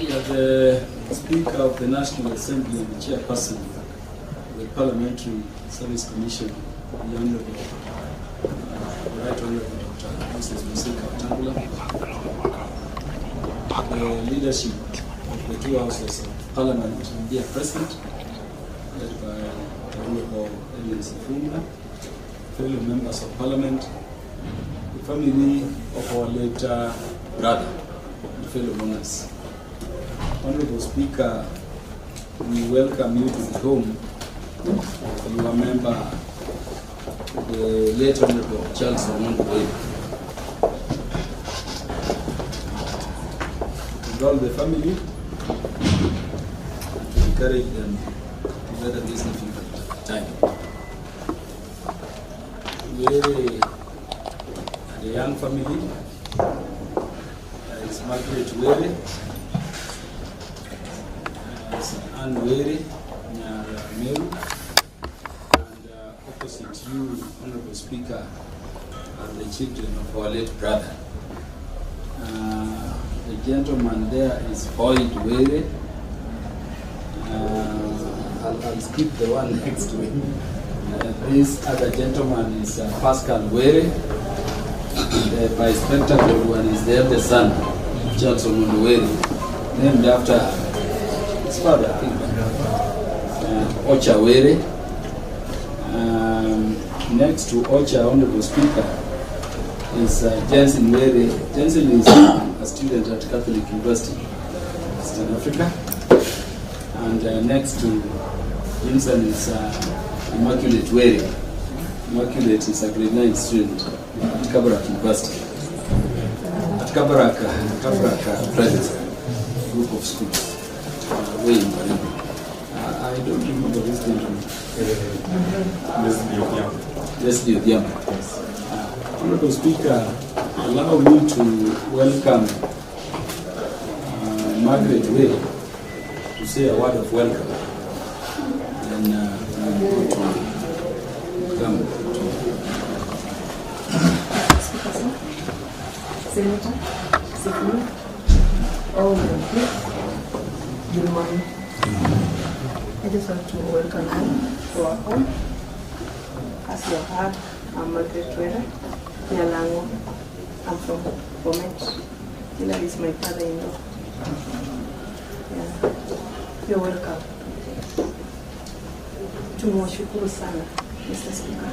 The Speaker of the National Assembly and the Chairperson of the Parliamentary Service Commission, the Honorable, Right Honorable Dr. Mrs. Wetangula, the leadership of the two houses of Parliament here present, led by the Honorable Sifuna, fellow members of Parliament, the family of our late brother, and fellow mourners. Honorable Speaker, we welcome you to the home of your member, the late Honorable Charles Omondi. To all the family, to encourage them to weather this difficult time. We are a young family. It's Margaret Were, Anne Were, Meru, and opposite you, Honorable Speaker, are the children of our late brother. The gentleman there is Boyd Were. I'll skip the one next to him. This other gentleman is Pascal Were. The by-spectacled one is the eldest son, Charles Omondi Were, named after his father, I think. Ocha Were. Next to Ocha, Honorable Speaker, is Jensen Were. Jensen is a student at Catholic University, Eastern Africa. And next to Jensen is Immaculate Were. Immaculate is a grade 9 student at Kabarak University. At Kabarak Private Group of Schools. Way in Baringo. I don't remember this gentleman. Leslie Odhiambo. Honorable Speaker, allow me to welcome Margaret Way to say a word of welcome. Then we'll go to come. Senator, Sifuna, all the people, good morning. I just want to welcome you to our home. As you have heard, I'm Margaret Were, Nyalango. I'm from Bomet. Hila is my father-in-law. Yeah. You're welcome. Tumewashukuru sana, Mr. Speaker.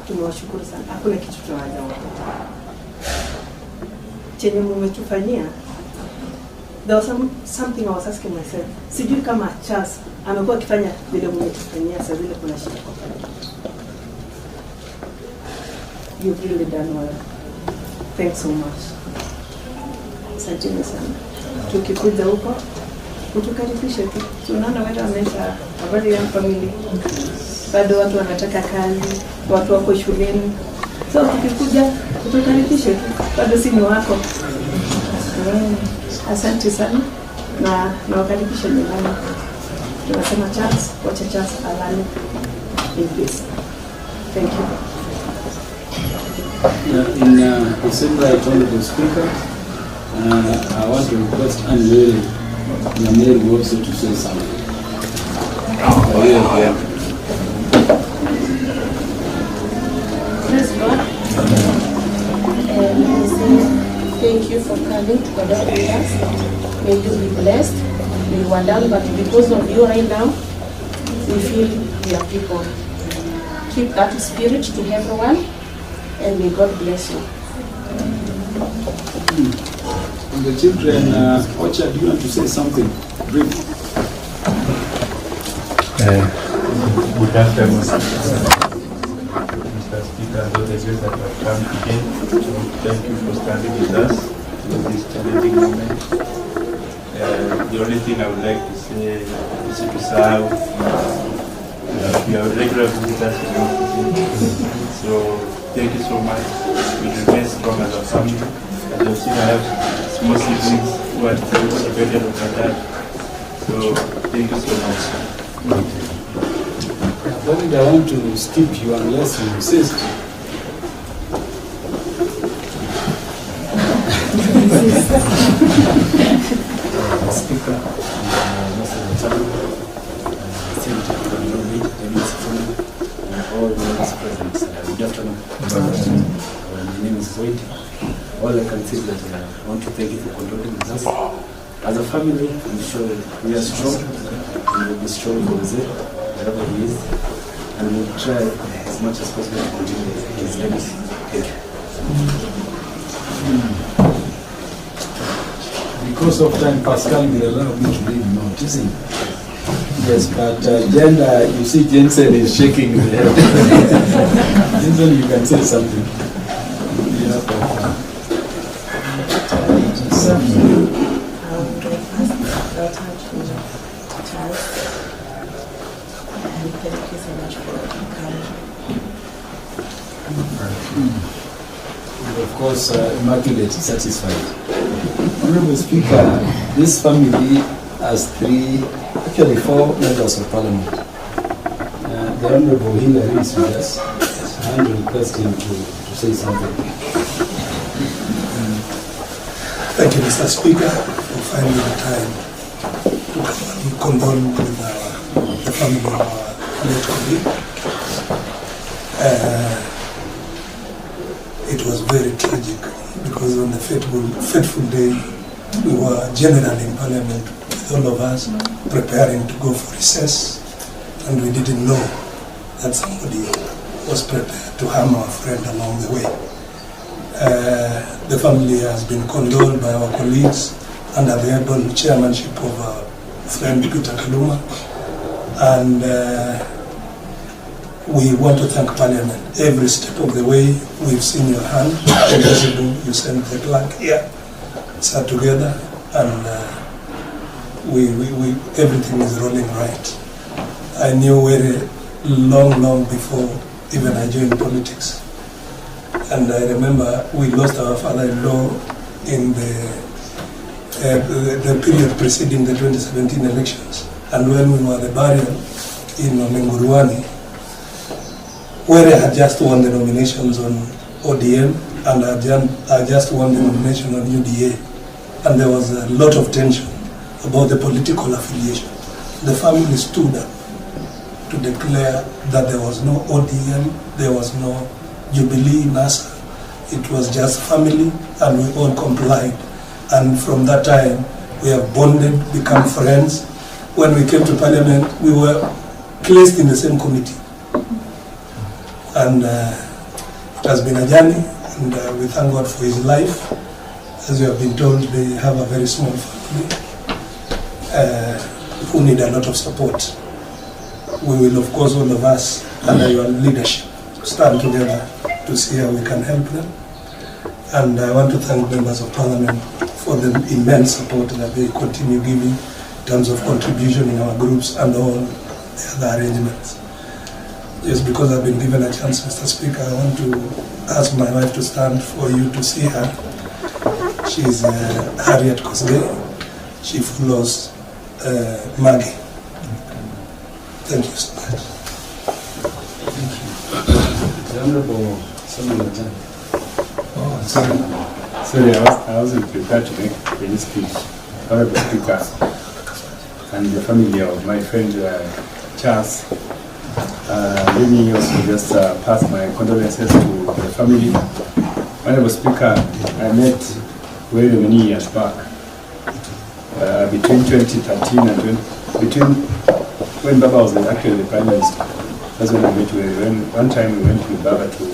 Tumewashukuru sana. Hakuna kitu tunaweza chenye mumetufanyia. There was something I was asking myself. Sijui kama Charles amekuwa akifanya vile mumetufanyia saa vile kuna shida. You've really done well. Thanks so much. Asanteni sana. Tukikuja huko utukaribishe tu. Tunaona wewe amesha habari ya family. Bado watu wanataka kazi, watu wako shuleni. So tukikuja utukaribishe tu. Bado si ni wako. Asante sana na nawakaribisha nyumbani. Tunasema Charles, wacha Charles alale in peace. Thank you. In the same right, Honorable Speaker, I want to request Anne Were also to say something. Praise God. And I say thank you for coming to Condoling with us. May you be blessed. We were down, but because of you right now, we feel we are people. Keep that spirit to everyone, and may God bless you. And the children, Ocha, do you want to say something brief? Good afternoon, Mr. Speaker, and all the guests that have come again. Thank you for standing with us in this challenging moment. The only thing I would like to say is to serve. We are regular visitors in the office. So thank you so much. We remain strong as a family. As you've seen, I have small siblings who are dependent on my dad. So thank you so much. I want to skip you unless you insist. with us. As a family, I'm sure we are strong, and we'll be strong for Jose, wherever he is, and we'll try as much as possible to continue his legacy. Thank you. Because of time, Pascal will allow me to leave now, isn't it? Yes, but Jen, you see Jensen is shaking the head. Jensen, you can say something. Thank you so much for And of course, Immaculate is satisfied. Honorable Speaker, this family has four members of Parliament. The Honorable Hillary is with us, and we request him to say something. Thank you, Mr. Speaker, for finding the time to come and condole with the family of our late colleague. It was very tragic because on the fateful day, we were generally in Parliament with all of us preparing to go for recess, and we didn't know that somebody was prepared to harm our friend along the way. The family has been condoled by our colleagues under the able chairmanship of our friend Peter Kaluma, and we want to thank Parliament. Every step of the way, we've seen your hand. You sent the clerk here, sat together, and everything is rolling right. I knew very long before even I joined politics. And I remember we lost our father-in-law in the period preceding the 2017 elections. And when we were at the burial in Menguruani, where I had just won the nominations on ODM and I just won the nomination on UDA. And there was a lot of tension about the political affiliation. The family stood up to declare that there was no ODM, there was no Jubilee, NASA. It was just family, and we all complied. And from that time, we have bonded, become friends. When we came to Parliament, we were placed in the same committee. And it has been a journey, and we thank God for his life. As you have been told, they have a very small family who need a lot of support. We will, of course, all of us, under your leadership, stand together to see how we can help them. And I want to thank members of Parliament for the immense support that they continue giving in terms of contribution in our groups and all the other arrangements. Yes, because I've been given a chance, Mr. Speaker, I want to ask my wife to stand for you to see her. She's Harriet Kosgei. She follows Maggie. Thank you so much. The Honorable Samuel Jan. Oh, sorry, I wasn't prepared to make any speech. Honorable Speaker, and the family of my friend Charles, let me also just pass my condolences to the family. Honorable Speaker, I met very many years back, between 2013 and when Baba was actually the Prime Minister. That's when I met with one time we went with Baba to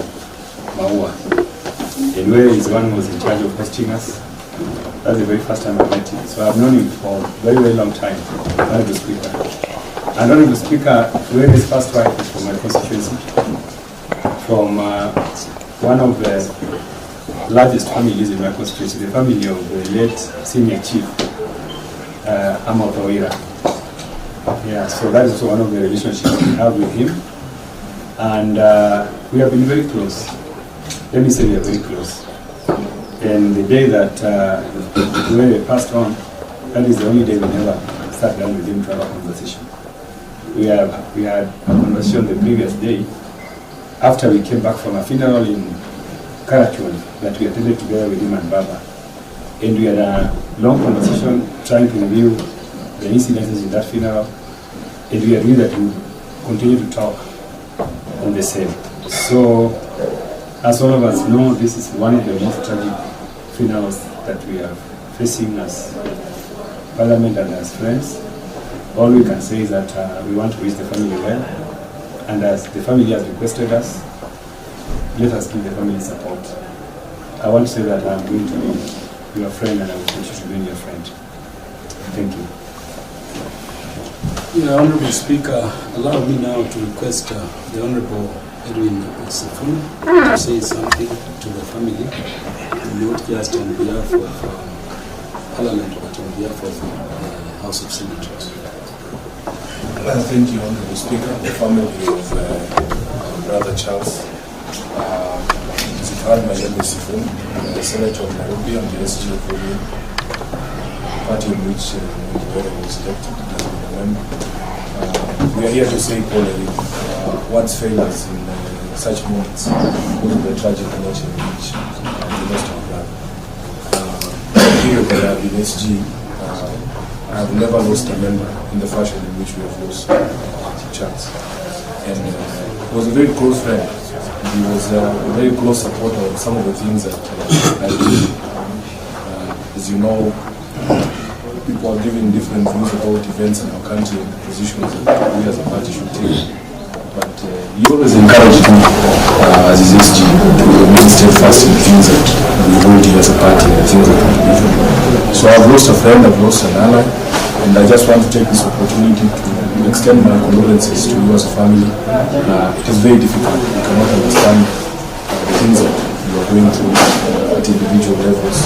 Maua, and where is one who was in charge of hosting us. That's the very first time I met him. So I've known him for a very, very long time. Honorable Speaker. And Honorable Speaker, where his first wife is from my constituency, from one of the largest families in my constituency, the family of the late senior chief, Amotawira. Yeah, so that is also one of the relationships we have with him. And we have been very close. Let me say we are very close. And the day that we passed on, that is the only day we never sat down with him to have a conversation. We had a conversation the previous day after we came back from a funeral in Karachun that we attended together with him and Baba. And we had a long conversation trying to review the incidences in that funeral, and we agreed that we would continue to talk on the same. So, as all of us know, this is one of the most tragic funerals that we have facing as Parliament and as friends. All we can say is that we want to wish the family well, and as the family has requested us, let us give the family support. I want to say that I'm going to be your friend and I will continue to be your friend. Thank you. Yeah, Honorable Speaker, allow me now to request the Honorable Edwin Sifuna to say something to the family, not just on behalf of Parliament, but on behalf of the House of Senators. Thank you, Honorable Speaker. The family of Brother Charles Sifuna, my name is Sifuna, the Senator of Nairobi and the SG of Condoling, party in which was elected as a member. We are here to say equally, words fail us in such moments because of the tragic nature in which we lost our brother. Here at the SG, I have never lost a member in the fashion in which we have lost Charles. And he was a very close friend. He was a very close supporter of some of the things that I did. As you know, people are giving different views about events in our country and the positions that we as a party should take. But he always encouraged me as his SG to remain steadfast in the things that we hold here as a party and the things that we believe in. So I've lost a friend, I've lost an ally, and I just want to take this opportunity to extend my condolences to you as a family. It is very difficult. You cannot understand the things that you are going through at individual levels.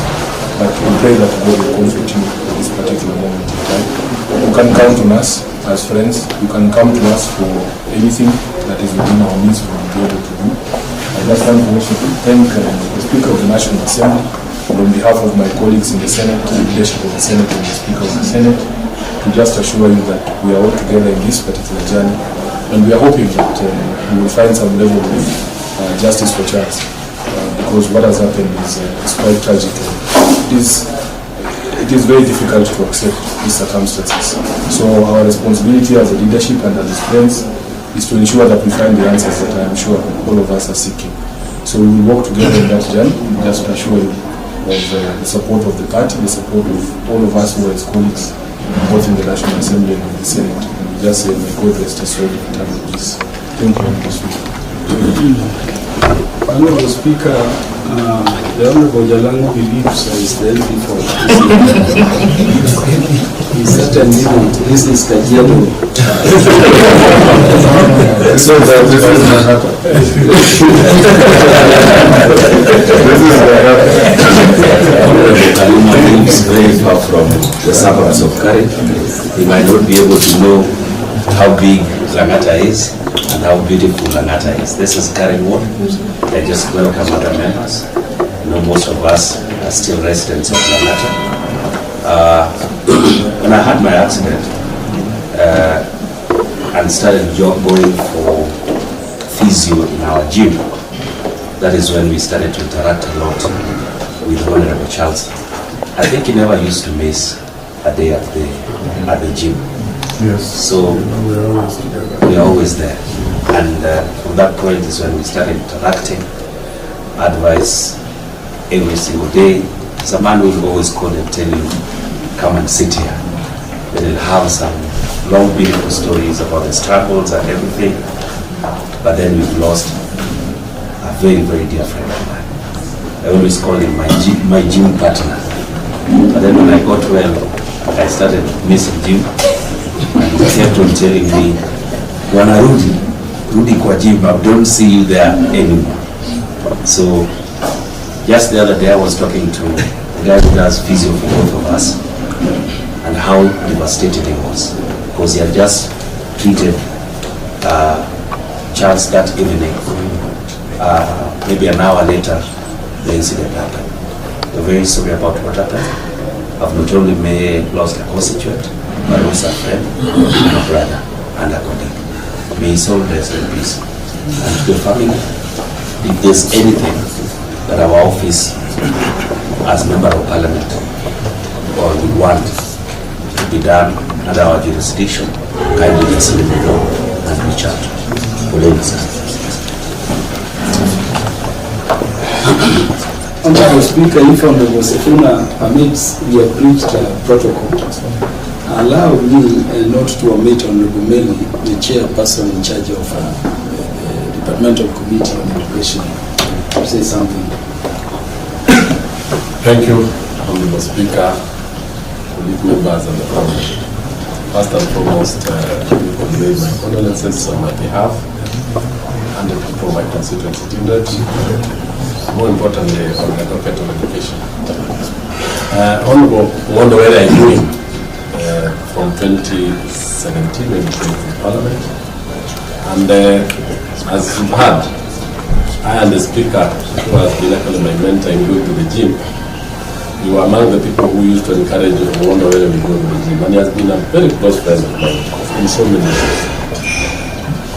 But we pray that God will comfort you at this particular moment in time. You can count on us as friends. You can come to us for anything that is within our means for be able to do. I just want to also thank the Speaker of the National Assembly on behalf of my colleagues in the Senate, the leadership of the Senate and the Speaker of the Senate, to just assure you that we are all together in this particular journey. And we are hoping that we will find some level of justice for Charles. Because what has happened is quite tragic. It is very difficult to accept these circumstances. So our responsibility as a leadership and as friends is to ensure that we find the answers that I am sure all of us are seeking. So we will work together in that journey, just to assure you of the support of the party, the support of all of us who are his colleagues, both in the National Assembly and in the Senate. And we just say, may God rest his soul in time of peace. Thank you, Mr. Speaker. Honorable Speaker, the Honorable Jalango believes is the MP for he certainly didn't. This is Kajiado. So that this is not happening. Honorable Kaluma lives very far from the suburbs of Karen. He might not be able to know how big Langata is and how beautiful Langata is. This is Karen Ward. I just welcome other members. You know, most of us are still residents of Langata. When I had my accident and started going for physio in our gym, that is when we started to interact a lot with Honorable Charles. I think he never used to miss a day at the gym. Yes. So We're always together. we are always there. And from that point is when we started interacting, advice every single day. It's a man who will always call and tell you, come and sit here. Then he'll have some long, beautiful stories about the struggles and everything. But then we've lost a very, very dear friend of mine. I always call him my gym partner. But then when I got well, I started missing gym. And he kept on telling me, Bwana Rudi kwa gym, I don't see you there anymore. So just the other day I was talking to the guy who does physio for both of us and how devastated he was, because he had just treated Charles that evening. Maybe an hour later the incident happened. We're very sorry about what happened. I've not only lost a constituent, but also a friend, and a brother, and a colleague. May his soul rest in peace. And to the family, if there's anything that our office, as Member of Parliament, or we want to be done under our jurisdiction, kindly just let me know and reach out. Poleni sana. Honorable Speaker, if Honorable Sifuna permits, we have breached protocol. Allow me not to omit Honorable Meli, the chairperson in charge of the Departmental Committee on Education, to say something. Thank you, Honorable Speaker, colleague members and the family. First and foremost, I convey my condolences on my behalf and the people of my constituency Tindred, more importantly on the topic of education. Honorable, wonder where I knew him from 2017 when he came to Parliament. And as you've heard, I and the Speaker, who has been actually my mentor in going to the gym, we were among the people who used to encourage you to wonder where we go to the gym. And he has been a very close friend of mine in so many ways.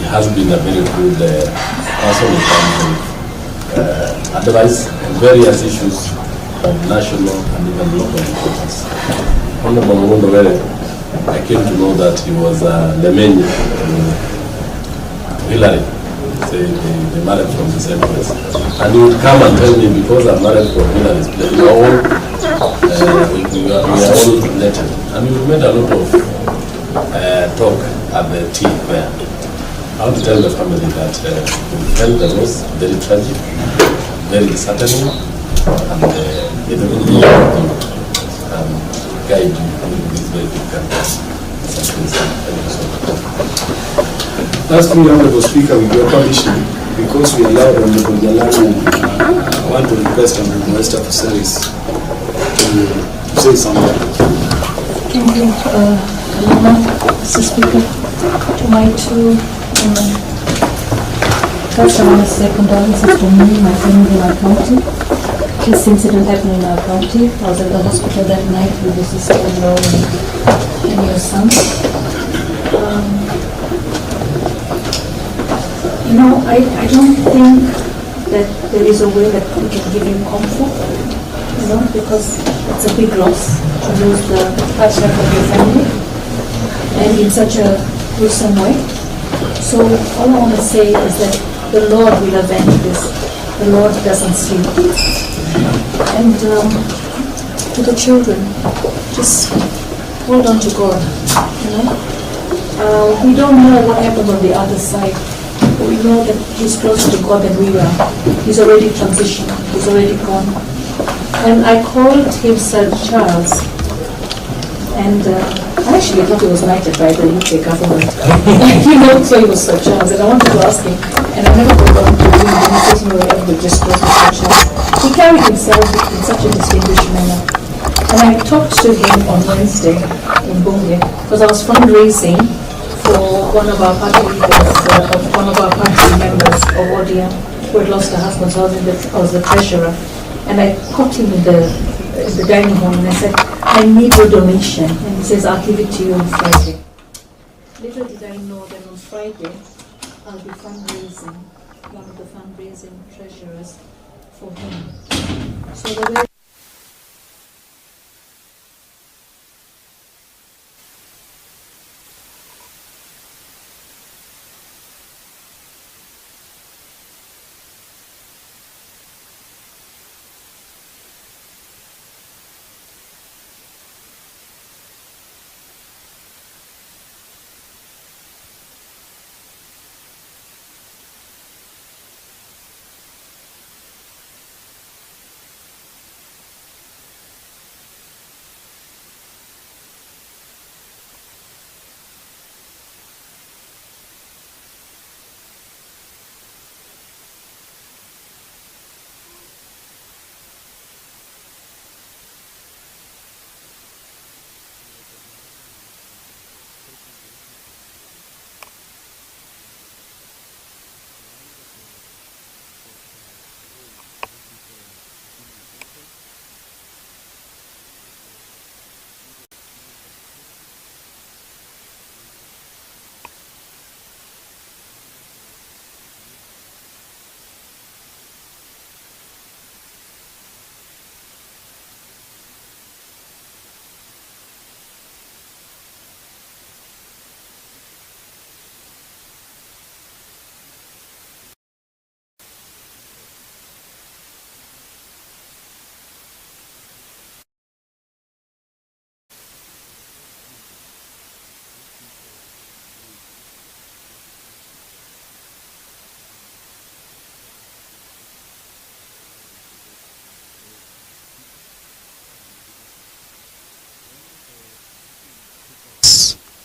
He has been a very good person in terms of advice on various issues of national and even local importance. Honorable Mwondowere, I came to know that he was the main Hillary. They married from the same place. And he would come and tell me, because I'm married from Hillary's place, we are all related. And we made a lot of talk at the tea there. I want to tell the family that we felt the loss very tragic, very disheartening, and it will be guide you through this very difficult situation. Thank you so much. Lastly, Honorable Speaker, with your permission, because we allowed Honorable Jalani, I want to request Honorable West Officeries to say something. Thank you, Kalama, Mr. Speaker. To my two first, I want to say condolences to me, my family, my county. This incident happened in our county. I was at the hospital that night with the sister-in-law and your son. You know, I don't think that there is a way that we can give him comfort, you know, because it's a big loss to lose the first half of your family, and in such a gruesome way. So all I want to say is that the Lord will avenge this. The Lord doesn't sleep. And to the children, just hold on to God, you know. We don't know what happened on the other side. We know that he's closer to God than we are. He's already transitioned. He's already gone. And I called him Sir Charles. And I actually thought he was knighted by the UK government. You know, so he was Sir Charles. And I wanted to ask him, and I never forgot to him, and he says, no, I would just call him Sir Charles. He carried himself in such a distinguished manner. And I talked to him on Wednesday in Bunge, because I was fundraising for one of our party leaders, one of our party members of ODM, who had lost her husband. So I was the treasurer, and I caught him in the dining hall, and I said, I need your donation. And he says, I'll give it to you on Friday. Little did I know that on Friday, I'll be fundraising, one of the fundraising treasurers for him. So the way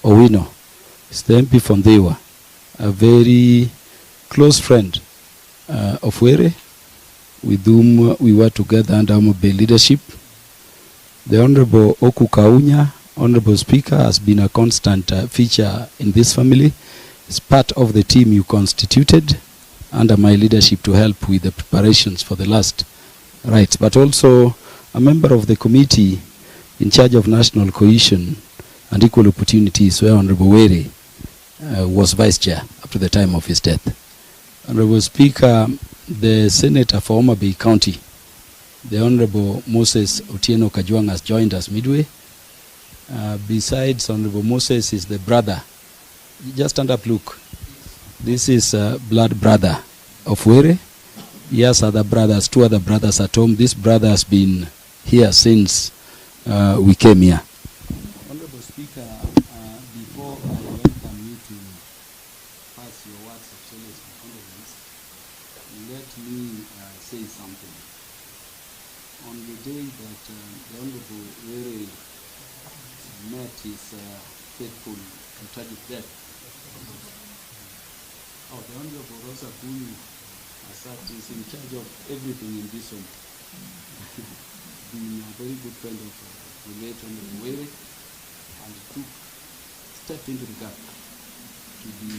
Owino is the MP from Dewa, a very close friend of Were, with whom we were together under Amobe leadership. The Honorable Oku Kaunya, Honorable Speaker, has been a constant feature in this family. It's part of the team you constituted under my leadership to help with the preparations for the last rites, but also a member of the committee in charge of national cohesion and equal opportunities, where Honorable Were was vice chair up to the time of his death. Honorable Speaker, the Senator for Homa Bay County, the Honorable Moses Otieno Kajwang, has joined us midway. Besides Honorable Moses is the brother. Just stand up, look. This is blood brother of Were. He has other brothers, 2 other brothers at home. This brother has been here since we came here. Honorable Speaker, before I welcome you to pass your words of solace and condolence, let me say something. On the day that the Honorable Were met his faithful and tragic death, the Honorable Rosa Kuni is in charge of everything in this home. Being a very good friend of the late Honorable Were, and stepped into the gap to be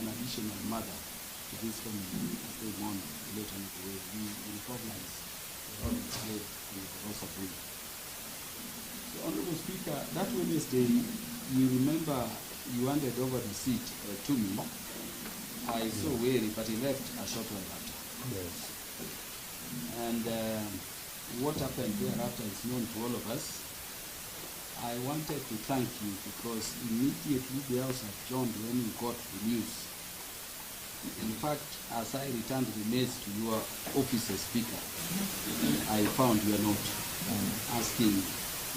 an additional mother to this family as they mourn the late Honorable Were. We recognize the late Honorable Rosa Kuni. So, Honorable Speaker, that Wednesday, you remember you handed over the seat to me. I saw Were, but he left a short while after. Yes. And what happened thereafter is known to all of us. I wanted to thank you because immediately the House adjourned when you got the news. In fact, as I returned the mails to your office as Speaker, I found your note asking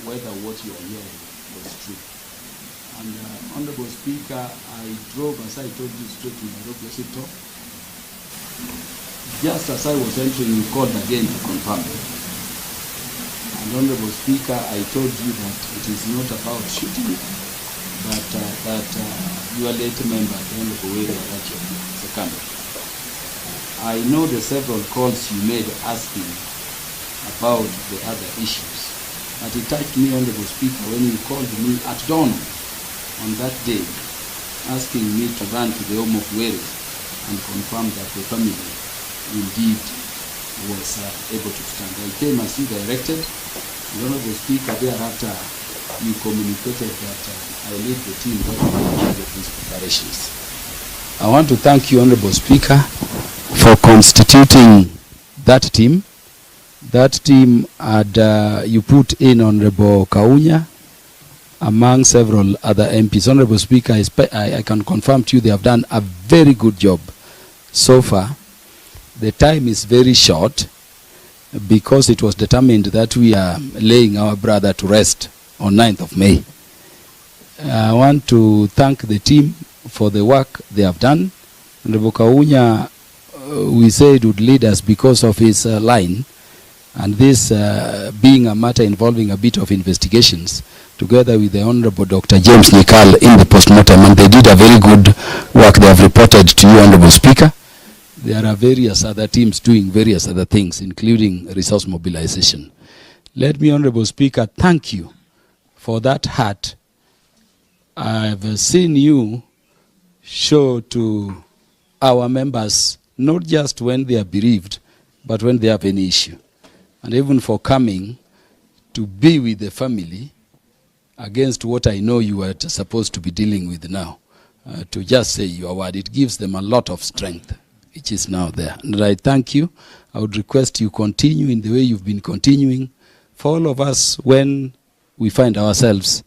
whether what you are hearing was true. And Honorable Speaker, I drove, as I told you, straight to Nairobi Hospital. Just as I was entering, you called again to confirm. And Honorable Speaker, I told you that it is not about shooting, but that your late member, the Honorable Were seconded. I know the several calls you made asking about the other issues, but it touched me, Honorable Speaker, when you called me at dawn on that day, asking me to run to the home of Were and confirm that the family indeed was able to stand. I came as you directed. The Honorable Speaker, thereafter, you communicated that I lead the team that will be in charge of these preparations. I want to thank you, Honorable Speaker, for constituting that team. That team had, you put in Honorable Kaunya, among several other MPs. Honorable Speaker, I can confirm to you they have done a very good job so far. The time is very short because it was determined that we are laying our brother to rest on 9th of May. I want to thank the team for the work they have done. Honorable Kaunya, we said would lead us because of his line, and this being a matter involving a bit of investigations, together with the Honorable Dr. James Nikal in the postmortem, and they did a very good work. They have reported to you, Honorable Speaker. There are various other teams doing various other things, including resource mobilization. Let me, Honorable Speaker, thank you for that heart. I've seen you show to our members, not just when they are bereaved, but when they have any issue. And even for coming to be with the family against what I know you are supposed to be dealing with now, to just say your word, it gives them a lot of strength, which is now there. And I thank you. I would request you continue in the way you've been continuing. For all of us, when we find ourselves,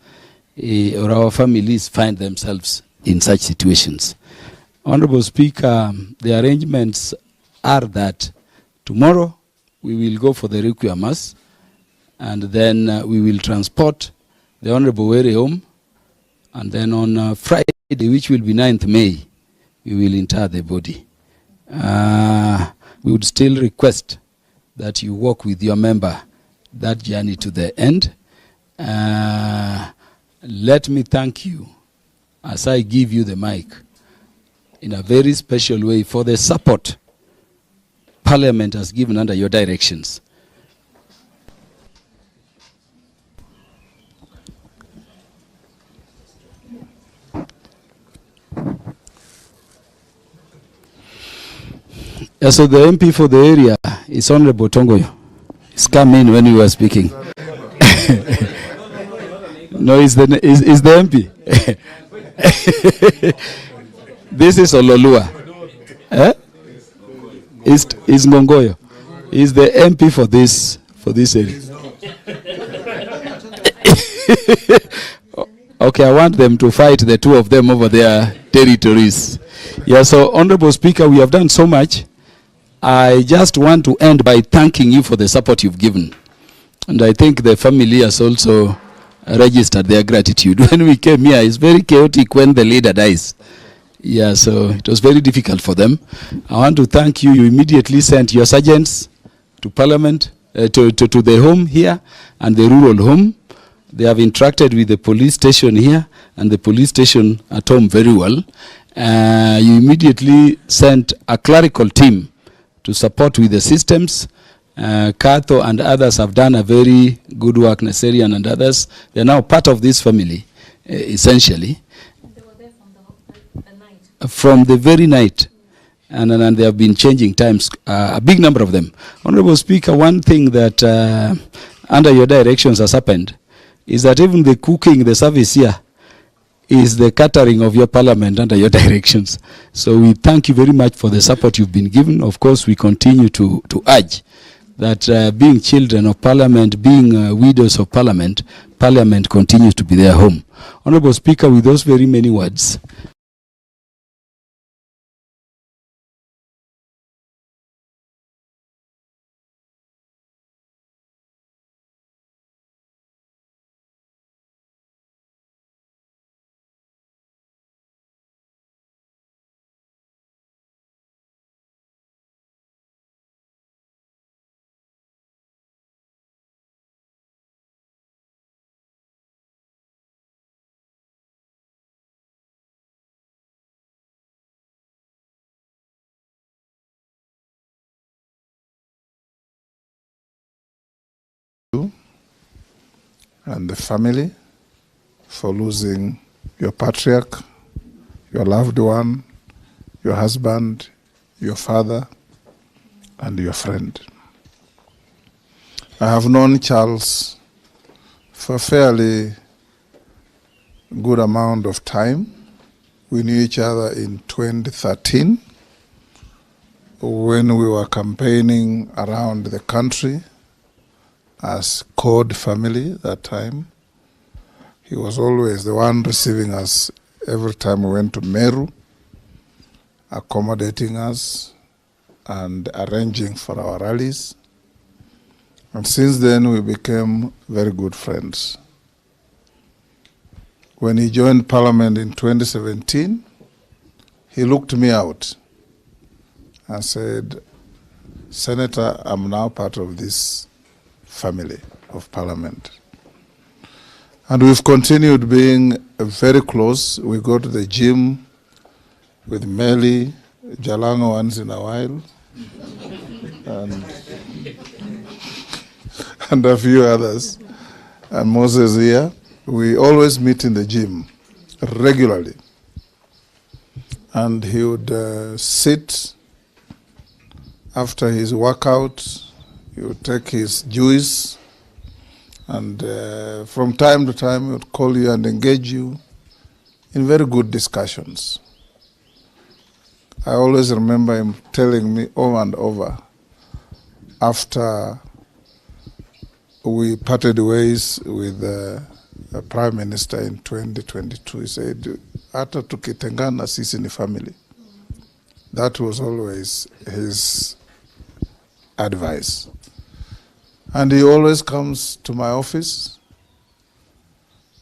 or our families find themselves in such situations. Honorable Speaker, the arrangements are that tomorrow we will go for the Requiem Mass, and then we will transport the Honorable Were home, and then on Friday, which will be 9th May, we will inter the body. We would still request that you walk with your member that journey to the end. Let me thank you as I give you the mic, in a very special way, for the support Parliament has given under your directions. So the MP for the area is Honorable Tongoyo. He's come in when you were speaking. No, is the MP. This is Ololua. Is Ngongoyo. He's the MP for this area. Okay, I want them to fight, the two of them, over their territories. Yeah, so Honorable Speaker, we have done so much. I just want to end by thanking you for the support you've given. And I think the family has also registered their gratitude. When we came here, it's very chaotic when the leader dies. Yeah, so it was very difficult for them. I want to thank you. You immediately sent your sergeants to Parliament, to the home here and the rural home. They have interacted with the police station here and the police station at home very well. You immediately sent a clerical team to support with the systems. Kato and others have done a very good work, Naserian and others. They are now part of this family, essentially. And they were there from the night. From the very night. And they have been changing times, a big number of them. Honorable Speaker, one thing that under your directions has happened is that even the cooking, the service here, is the catering of your Parliament under your directions. So we thank you very much for the support you've been given. Of course, we continue to urge that being children of Parliament, being widows of Parliament, Parliament continues to be their home. Honorable Speaker, with those very many words, and the family for losing your patriarch, your loved one, your husband, your father, and your friend. I have known Charles for a fairly good amount of time. We knew each other in 2013 when we were campaigning around the country as Code family that time. He was always the one receiving us every time we went to Meru, accommodating us and arranging for our rallies. And since then we became very good friends. When he joined Parliament in 2017, he looked me out and said, "Senator, I'm now part of this family of Parliament." And we've continued being very close. We go to the gym with Meli, Jalango once in a while, and a few others, and Moses here. We always meet in the gym regularly. And he would sit after his workout. He would take his juice, and from time to time he would call you and engage you in very good discussions. I always remember him telling me over and over, after we parted ways with the Prime Minister in 2022, he said, "Hata tukitengana sisi ni family." That was always his advice. And he always comes to my office.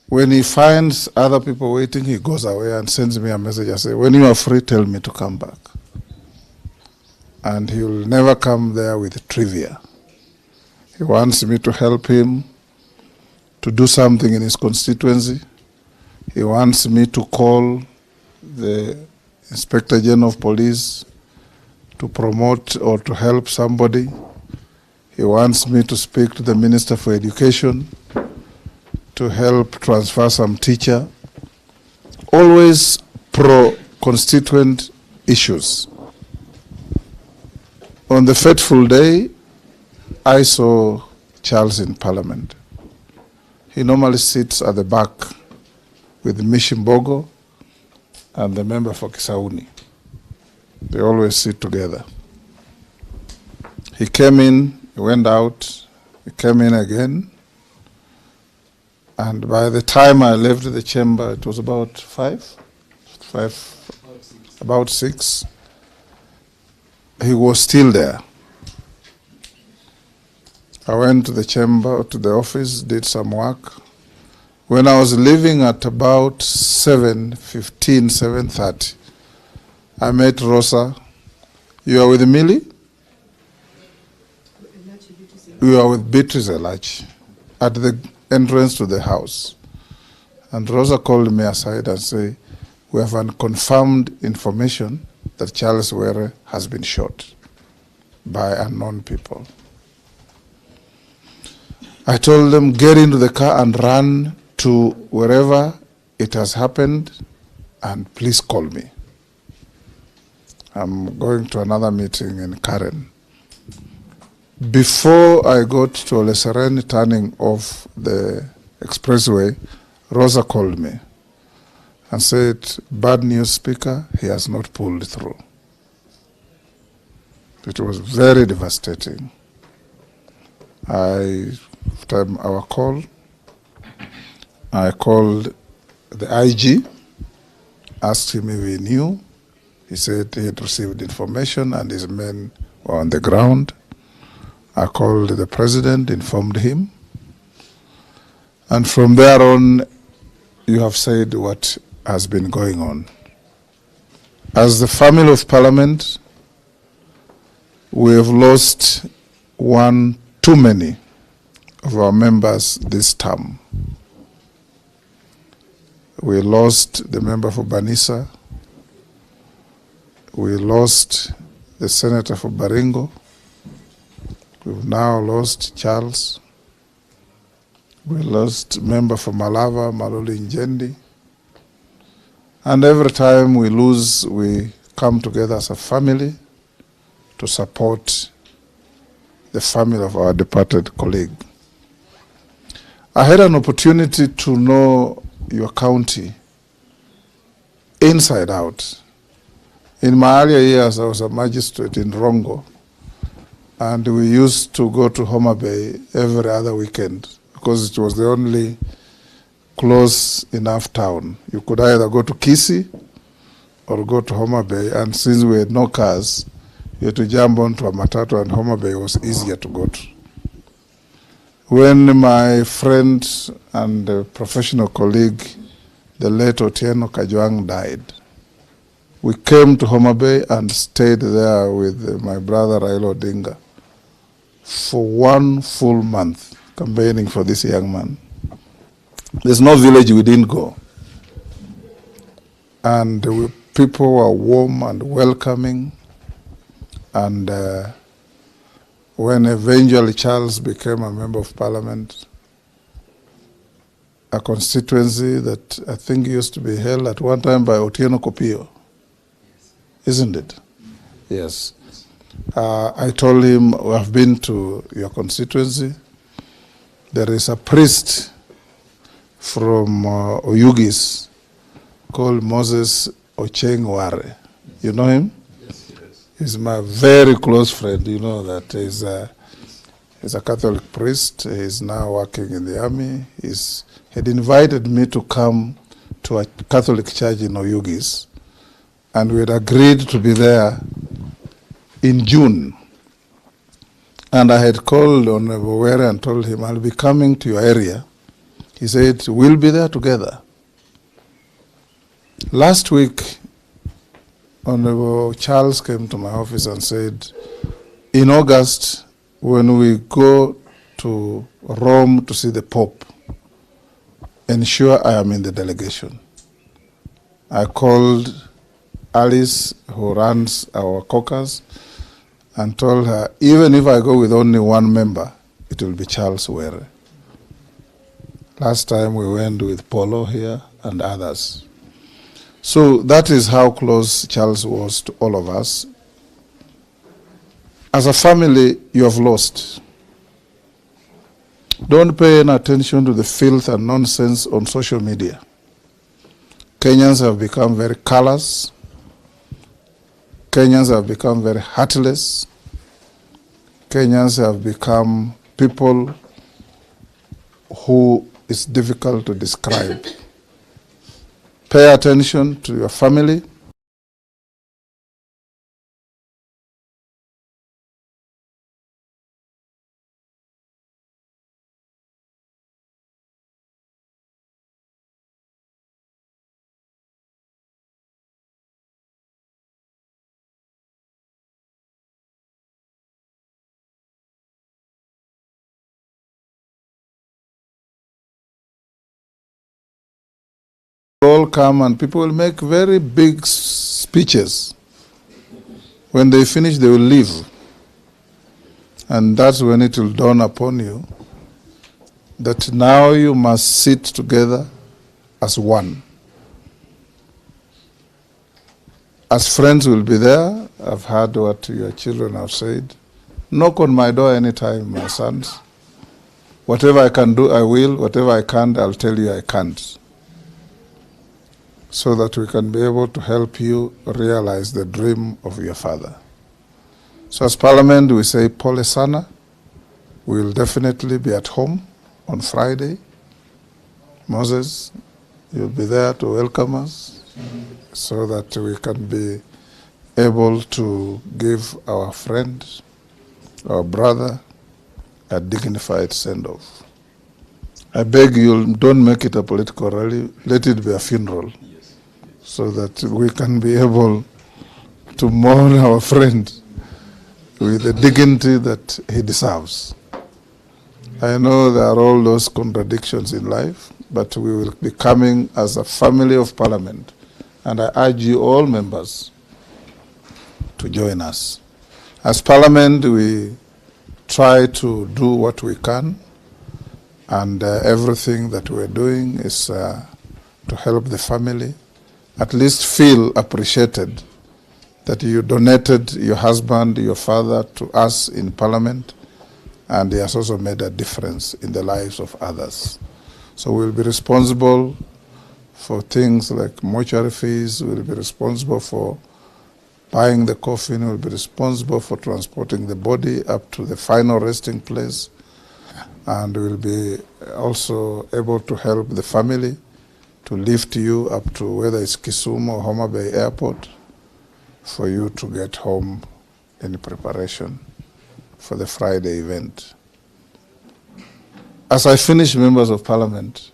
When he finds other people waiting, he goes away and sends me a message. I say, "When you are free, tell me to come back." And he will never come there with trivia. He wants me to help him to do something in his constituency. He wants me to call the Inspector General of Police to promote or to help somebody. He wants me to speak to the Minister for Education to help transfer some teacher. Always pro-constituent issues. On the fateful day, I saw Charles in Parliament. He normally sits at the back with Mishimbogo and the member for Kisauni. They always sit together. He came in, he went out, he came in again, and by the time I left the chamber, it was about about six. He was still there. I went to the chamber, to the office, did some work. When I was leaving at about 7:15, 7:30, I met Rosa. You are with Millie? You are with Beatrice Elachi at the entrance to the house. And Rosa called me aside and said, we have unconfirmed information that Charles Were has been shot by unknown people. I told them, get into the car and run to wherever it has happened, and please call me. I'm going to another meeting in Karen. Before I got to Oleseren turning off the expressway, Rosa called me and said, bad news, Speaker, he has not pulled through. It was very devastating. After our call, I called the IG, asked him if he knew. He said he had received information and his men were on the ground. I called the president, informed him. And from there on, you have said what has been going on. As the family of Parliament, we have lost one too many of our members this term. We lost the member for Banisa. We lost the senator for Baringo. We've now lost Charles. We lost member for Malava, Maloli Njendi. And every time we lose, we come together as a family to support the family of our departed colleague. I had an opportunity to know your county inside out. In my earlier years, I was a magistrate in Rongo, and we used to go to Homa Bay every other weekend because it was the only close enough town. You could either go to Kisii or go to Homa Bay, and since we had no cars, you had to jump onto a matatu, and Homa Bay was easier to go to. When my friend and professional colleague, the late Otieno Kajwang, died, we came to Homa Bay and stayed there with my brother Raila Odinga for 1 full month campaigning for this young man. There's no village we didn't go. And people were warm and welcoming. And when eventually Charles became a member of Parliament, a constituency that I think used to be held at one time by Otieno Kopio, isn't it? Yes. I told him, we have been to your constituency. There is a priest from Oyugis called Moses Ocheng Ware. You know him? Yes, yes. He's my very close friend. You know that he's a Catholic priest. He's now working in the army. He had invited me to come to a Catholic church in Oyugis, and we had agreed to be there in June. And I had called Honorable Were and told him, I'll be coming to your area. He said, we'll be there together. Last week, Honorable Charles came to my office and said, in August, when we go to Rome to see the Pope, ensure I am in the delegation. I called Alice, who runs our caucus, and told her, even if I go with only one member, it will be Charles Were. Last time we went with Polo here and others. So that is how close Charles was to all of us. As a family, you have lost. Don't pay any attention to the filth and nonsense on social media. Kenyans have become very callous. Kenyans have become very heartless. Kenyans have become people who is difficult to describe. Pay attention to your family. All come and people will make very big speeches. When they finish, they will leave. And that's when it will dawn upon you that now you must sit together as one. As friends will be there. I've heard what your children have said. Knock on my door anytime, my sons. Whatever I can do, I will. Whatever I can't, I'll tell you I can't. So that we can be able to help you realize the dream of your father. So as Parliament, we say, Pole sana. We will definitely be at home on Friday. Moses, you'll be there to welcome us so that we can be able to give our friend, our brother, a dignified send-off. I beg you, don't make it a political rally. Let it be a funeral. So that we can be able to mourn our friend with the dignity that he deserves. I know there are all those contradictions in life, but we will be coming as a family of Parliament, and I urge you all members to join us. As Parliament, we try to do what we can, and everything that we're doing is to help the family at least feel appreciated that you donated your husband, your father to us in Parliament, and he has also made a difference in the lives of others. So we'll be responsible for things like mortuary fees, we'll be responsible for buying the coffin, we'll be responsible for transporting the body up to the final resting place, and we'll be also able to help the family to lift you up to whether it's Kisumu or Homa Bay Airport for you to get home in preparation for the Friday event. As I finish, members of Parliament,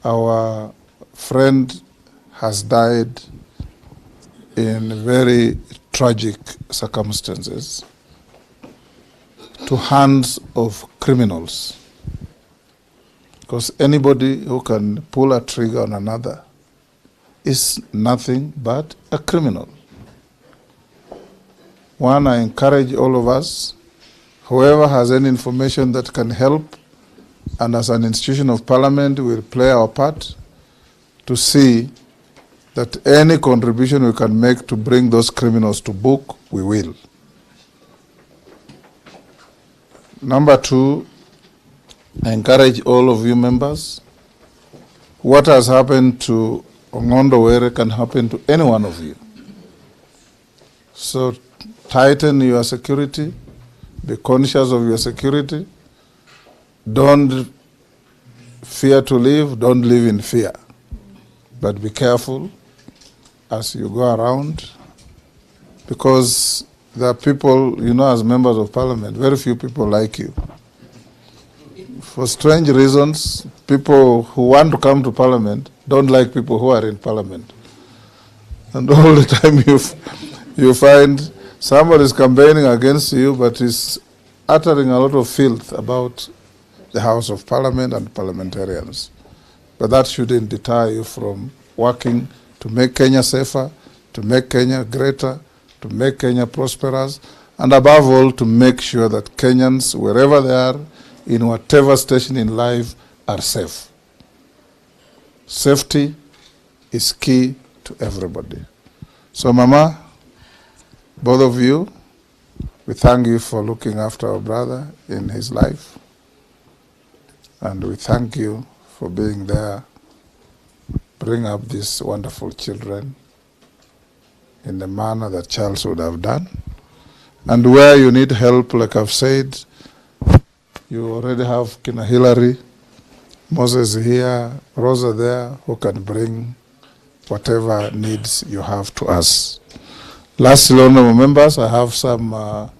our friend has died in very tragic circumstances to hands of criminals. Because anybody who can pull a trigger on another is nothing but a criminal. One, I encourage all of us, whoever has any information that can help, and as an institution of Parliament, we'll play our part to see that any contribution we can make to bring those criminals to book, we will. Number two, I encourage all of you members, what has happened to Ongondo Were can happen to any one of you. So tighten your security, be conscious of your security, don't fear to live, don't live in fear, but be careful as you go around, because there are people, you know, as members of Parliament, very few people like you. For strange reasons, people who want to come to Parliament don't like people who are in Parliament. And all the time you find somebody is campaigning against you, but is uttering a lot of filth about the House of Parliament and parliamentarians. But that shouldn't deter you from working to make Kenya safer, to make Kenya greater, to make Kenya prosperous, and above all, to make sure that Kenyans, wherever they are, in whatever station in life, are safe. Safety is key to everybody. So, Mama, both of you, we thank you for looking after our brother in his life. And we thank you for being there, bring up these wonderful children in the manner that Charles would have done. And where you need help, like I've said, you already have Kina Hillary, Moses here, Rosa there, who can bring whatever needs you have to us. Lastly, honorable members, I have some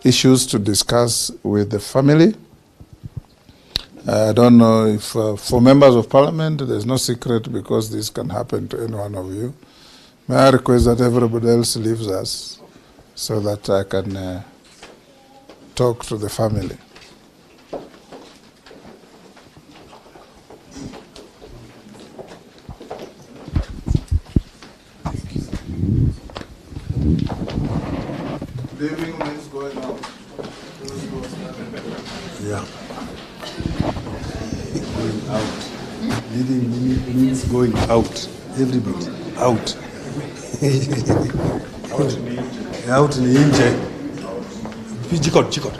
issues to discuss with the family. I don't know if for members of parliament, there's no secret because this can happen to any one of you. May I request that everybody else leaves us so that I can talk to the family. Leaving means going out. Yeah. Going out. Leading means going out. Everybody out. Out ni nje. Jikot.